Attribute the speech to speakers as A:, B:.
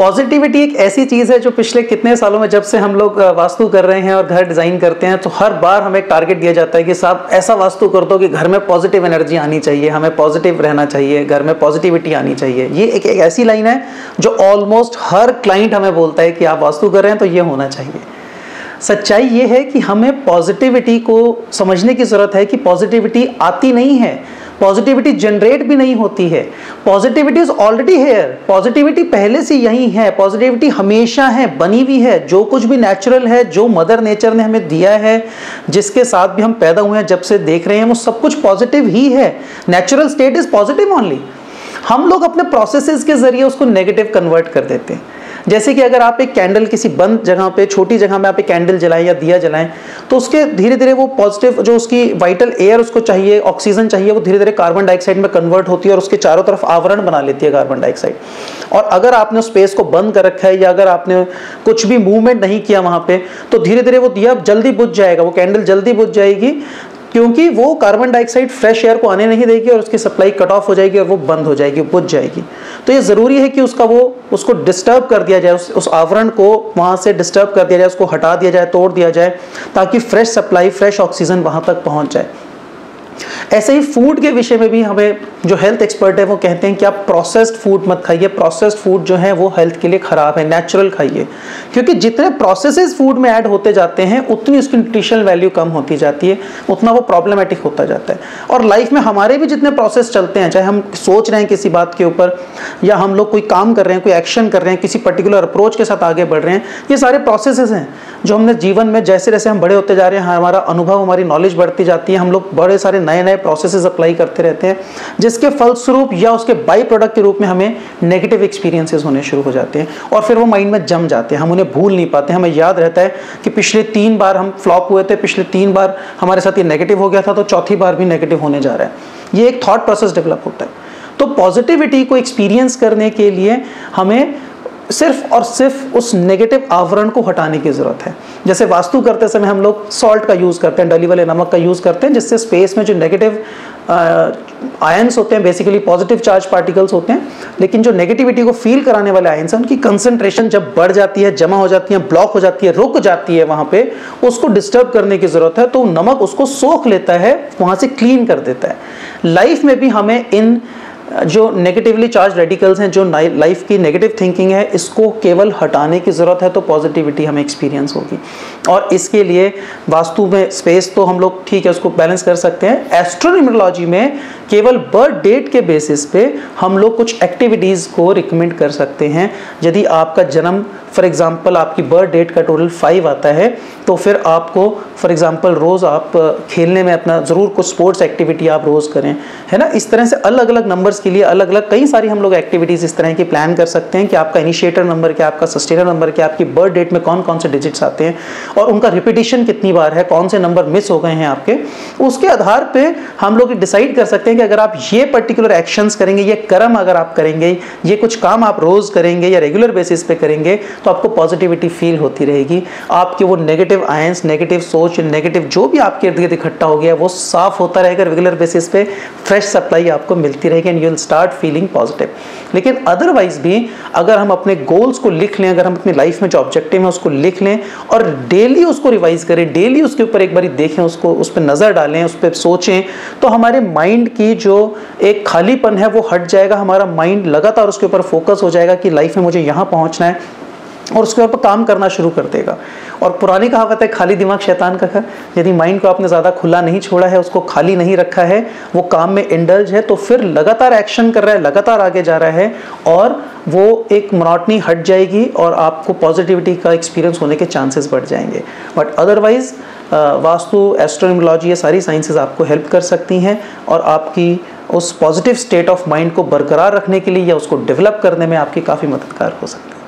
A: Positivity एक ऐसी चीज़ है जो पिछले कितने सालों में जब से हम लोग वास्तु कर रहे हैं और घर डिज़ाइन करते हैं, तो हर बार हमें टारगेट दिया जाता है कि साहब ऐसा वास्तु कर दो कि घर में पॉजिटिव एनर्जी आनी चाहिए, हमें पॉजिटिव रहना चाहिए, घर में पॉजिटिविटी आनी चाहिए। ये एक ऐसी लाइन है जो ऑलमोस्ट हर क्लाइंट हमें बोलता है कि आप वास्तु कर रहे हैं तो ये होना चाहिए। सच्चाई ये है कि हमें पॉजिटिविटी को समझने की ज़रूरत है कि पॉजिटिविटी आती नहीं है, पॉजिटिविटी जनरेट भी नहीं होती है। Positivity is already hair, positivity पहले से यही है, पॉजिटिविटी हमेशा है, बनी हुई है। जो कुछ भी नेचुरल है, जो मदर नेचर ने हमें दिया है, जिसके साथ भी हम पैदा हुए हैं, जब से देख रहे हैं, वो सब कुछ पॉजिटिव ही है। Natural state is positive only. हम लोग अपने प्रोसेसेस के जरिए उसको नेगेटिव कन्वर्ट कर देते हैं। जैसे कि अगर आप एक कैंडल किसी बंद जगह पे, छोटी जगह में आप एक कैंडल जलाएं या दिया जलाएं, तो उसके धीरे धीरे वो पॉजिटिव जो उसकी वाइटल एयर उसको चाहिए, ऑक्सीजन चाहिए, वो धीरे धीरे कार्बन डाइऑक्साइड में कन्वर्ट होती है और उसके चारों तरफ आवरण बना लेती है कार्बन डाइऑक्साइड। और अगर आपने उस स्पेस को बंद कर रखा है या अगर आपने कुछ भी मूवमेंट नहीं किया वहां पे, तो धीरे धीरे वो दिया जल्दी बुझ जाएगा, वो कैंडल जल्दी बुझ जाएगी, क्योंकि वो कार्बन डाइऑक्साइड फ्रेश एयर को आने नहीं देगी और उसकी सप्लाई कट ऑफ हो जाएगी और वो बंद हो जाएगी, बुझ जाएगी। तो ये ज़रूरी है कि उसको डिस्टर्ब कर दिया जाए, उस आवरण को वहाँ से डिस्टर्ब कर दिया जाए, उसको हटा दिया जाए, तोड़ दिया जाए, ताकि फ्रेश सप्लाई, फ्रेश ऑक्सीजन वहाँ तक पहुँच जाए। ऐसे ही फूड के विषय में भी हमें जो हेल्थ एक्सपर्ट है वो कहते हैं कि आप प्रोसेस्ड फूड मत खाइए। प्रोसेस्ड फूड जो है वो हेल्थ के लिए खराब है, नेचुरल खाइए, क्योंकि जितने प्रोसेसेस फूड में ऐड होते जाते हैं उतनी उसकी न्यूट्रिशनल वैल्यू कम होती जाती है, उतना वो प्रॉब्लमेटिक होता जाता है। और लाइफ में हमारे भी जितने प्रोसेस चलते हैं, चाहे हम सोच रहे हैं किसी बात के ऊपर या हम लोग कोई काम कर रहे हैं, कोई एक्शन कर रहे हैं, किसी पर्टिकुलर अप्रोच के साथ आगे बढ़ रहे हैं, ये सारे प्रोसेसेस हैं जो हमने जीवन में जैसे जैसे हम बड़े होते जा रहे हैं, हमारा अनुभव, हमारी नॉलेज बढ़ती जाती है, हम लोग बड़े सारे नए नए प्रोसेसेस अप्लाई करते रहते हैं, जिसके फलस्वरूप या उसके बाई प्रोडक्ट के रूप में हमें नेगेटिव एक्सपीरियंसेस होने शुरू हो जाते हैं और फिर वो माइंड में जम जाते हैं। हम उन्हें भूल नहीं पाते। हमें याद रहता है कि पिछले 3 बार हम फ्लॉप हुए थे, पिछले 3 बार हमारे साथ ये नेगेटिव हो गया था, तो चौथी बार भी नेगेटिव होने जा रहा है। ये एक थॉट प्रोसेस डेवलप होता है। तो पॉजिटिविटी को एक्सपीरियंस करने के लिए हमें सिर्फ और सिर्फ उस नेगेटिव आवरण को हटाने की ज़रूरत है। जैसे वास्तु करते समय हम लोग सॉल्ट का यूज़ करते हैं, डली वाले नमक का यूज़ करते हैं, जिससे स्पेस में जो नेगेटिव आयंस होते हैं, बेसिकली पॉजिटिव चार्ज पार्टिकल्स होते हैं, लेकिन जो नेगेटिविटी को फील कराने वाले आयंस हैं, उनकी कंसंट्रेशन जब बढ़ जाती है, जमा हो जाती है, ब्लॉक हो जाती है, रुक जाती है, वहाँ पे उसको डिस्टर्ब करने की ज़रूरत है। तो नमक उसको सोख लेता है, वहाँ से क्लीन कर देता है। लाइफ में भी हमें इन जो नेगेटिवली चार्ज रेडिकल्स हैं, जो लाइफ की नेगेटिव थिंकिंग है, इसको केवल हटाने की ज़रूरत है, तो पॉजिटिविटी हमें एक्सपीरियंस होगी। और इसके लिए वास्तु में स्पेस तो हम लोग ठीक है उसको बैलेंस कर सकते हैं। एस्ट्रोन्यूमरोलॉजी में केवल बर्थ डेट के बेसिस पे हम लोग कुछ एक्टिविटीज़ को रिकमेंड कर सकते हैं। यदि आपका जन्म फॉर एग्जांपल आपकी बर्थ डेट का टोटल 5 आता है, तो फिर आपको फॉर एग्जांपल रोज़ आप खेलने में अपना ज़रूर कुछ स्पोर्ट्स एक्टिविटी आप रोज़ करें, है ना। इस तरह से अलग अलग नंबर्स के लिए अलग अलग कई सारी हम लोग एक्टिविटीज़ इस तरह की प्लान कर सकते हैं कि आपका इनिशिएटर नंबर क्या, आपका सस्टेनर नंबर क्या, आपकी बर्थ डेट में कौन कौन से डिजिट्स आते हैं और उनका रिपीटिशन कितनी बार है, कौन से नंबर मिस हो गए हैं आपके। उसके आधार पर हम लोग डिसाइड कर सकते हैं कि अगर आप ये पर्टिकुलर एक्शंस करेंगे, ये कर्म अगर आप करेंगे, ये कुछ काम आप रोज़ करेंगे या रेगुलर बेसिस पे करेंगे, तो आपको पॉजिटिविटी फील होती रहेगी। आपके वो नेगेटिव आयंस, नेगेटिव सोच, नेगेटिव जो भी आपके इर्द गिर्द इकट्ठा हो गया वो साफ होता रहेगा रेगुलर बेसिस पे, फ्रेश सप्लाई आपको मिलती रहेगी and you will start feeling positive. लेकिन अदरवाइज भी अगर हम अपने गोल्स को लिख लें, अगर हम अपनी लाइफ में जो ऑब्जेक्टिव है उसको लिख लें और डेली उसको रिवाइज करें, डेली उसके ऊपर एक बारी देखें, उसको उस पर नज़र डालें, उस पर सोचें, तो हमारे माइंड की जो एक खालीपन है वो हट जाएगा। हमारा माइंड लगातार उसके ऊपर फोकस हो जाएगा कि लाइफ में मुझे यहाँ पहुँचना है और उसके ऊपर काम करना शुरू कर देगा। और पुरानी कहावत है, खाली दिमाग शैतान का घर। यदि माइंड को आपने ज़्यादा खुला नहीं छोड़ा है, उसको खाली नहीं रखा है, वो काम में इंडल्ज है, तो फिर लगातार एक्शन कर रहा है, लगातार आगे जा रहा है और वो एक मोनोटनी हट जाएगी और आपको पॉजिटिविटी का एक्सपीरियंस होने के चांसेस बढ़ जाएंगे। बट अदरवाइज वास्तु, एस्ट्रोन्यूमरोलॉजी, ये सारी साइंसेज आपको हेल्प कर सकती हैं और आपकी उस पॉजिटिव स्टेट ऑफ माइंड को बरकरार रखने के लिए या उसको डेवलप करने में आपकी काफ़ी मददगार हो सकती है।